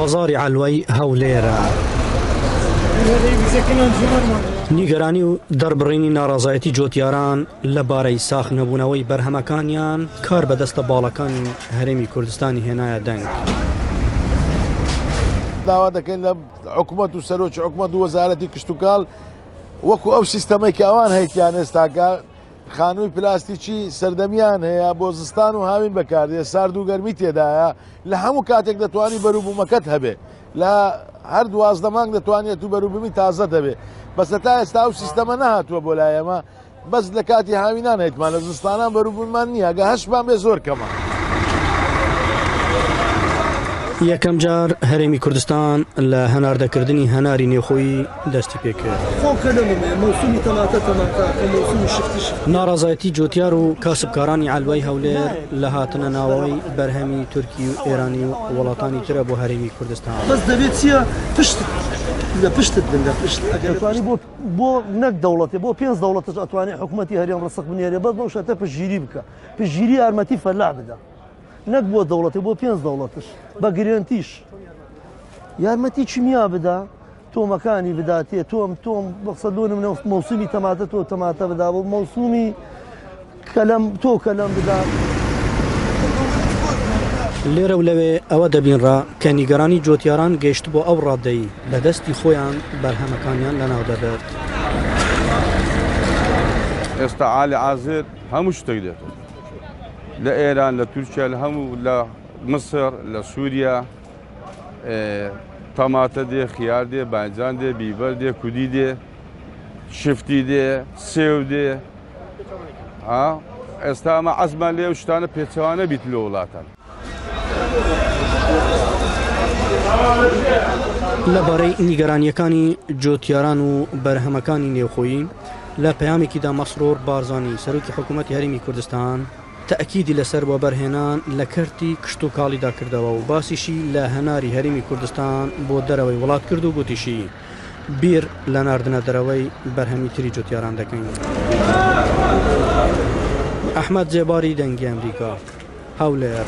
بازاری علوی هەولێرە نیگەرانی و دەربڕینی ناڕازایەتی جۆتیاران لەبارەی ساخ نەبوونەوەی بەرهەمەکانیان کار بەدەستە باڵەکانی هەرێمی کوردستانی هێنایە دەنگ. داوا دەکەین لە حکوومەت و سەرۆکی حکوومەت و وەزارەتی کشتتوکاڵ وەکو ئەو سیستەمەی کە ئەوان هەیتیان ئێستاکە خانووی پلاستیکی سەردەمیان هەیە بۆ زستان و هاوین بەکاردێ سارد و گەرمی تێدایە لە هەموو کاتێک دەتوانی بەروبوومەکەت هەبێ لە هەر 12 مانگ دەتوانێت و بەروبوومی تازە دەبێ بەس تا ئێستا ئەو سیستەمە نەهاتووە بۆ لایەمە بەس لە کاتی هاوینان هەیتمان لە زستانان بەروبوومان نییە گە هەشمان بێ زۆر کەمە. یەکەم جار هەرێمی کوردستان لە هەناردەکردنی هەناری نێوخۆیی دەستی پێکرد. ناڕازایەتی جۆتیار و کاسبکارانی علوای هەولێر لە هاتنە ناوەوەی بەرهەمی تورکی و ئێرانی و وڵاتانی ترە بۆ هەرێمی کوردستان. بەس دەبێت چییە پشت لە پشتت بن لە پشت ئەگەرتوانی بۆ نەک دەوڵەتێ بۆ 5 دەوڵەتش ئەتوانێت حکوومەتی هەرێم ڕسق بنێرێ بەس بەو شەتە پشتگیری بکە پشتگیری یارمەتی فەرلا بدە نەک بۆ دەوڵەتێ بۆ 5 دەوڵەتش بە گرنتیش یارمەتی چیمیا بدە تۆمەکانی بداتێ تۆم بەقسەدۆنم مەوسومی تەماتە تۆ تەماتە بدا بۆ مەوسومی کەلەم تۆ کەلەم بدا. لێرە و لەوێ ئەوە دەبینڕا کە نیگەرانی جۆتیاران گەیشت بۆ ئەو ڕادەی لە دەستی خۆیان بەرهەمەکانیان لەناو دەبێت. ئێستا عالی عازر هەموو شتێک دێت لە ئێران لە تورکیا لە هەموو لە مسر لە سووریا تەماتە دێ خیار دێ بانجان دێ بیبەر دێ کودی دێ شفتی دێ سێو دێ ئێستا ئەمە عەزمان لێ و شتانە پێچەوانە بیت لە وڵاتان. لەبارەی نیگەرانیەکانی جۆتیاران و بەرهەمەکانی نێوخۆیی لە پەیامێکیدا مەسرۆر بارزانی سەرۆکی حکوومەتی هەرێمی کوردستان تەئەکیدی لەسەر بۆ بەرهێنان لە کەرتی کشت و کاڵیدا کردەوە و باسیشی لە هەناری هەرێمی کوردستان بۆ دەرەوەی وڵات کرد و گوتیشی بیر لە ناردنە دەرەوەی بەرهەمی تری جۆتیاران دەکەین. ئەحمەد جێباری دەنگی ئەمریکا هەولێر.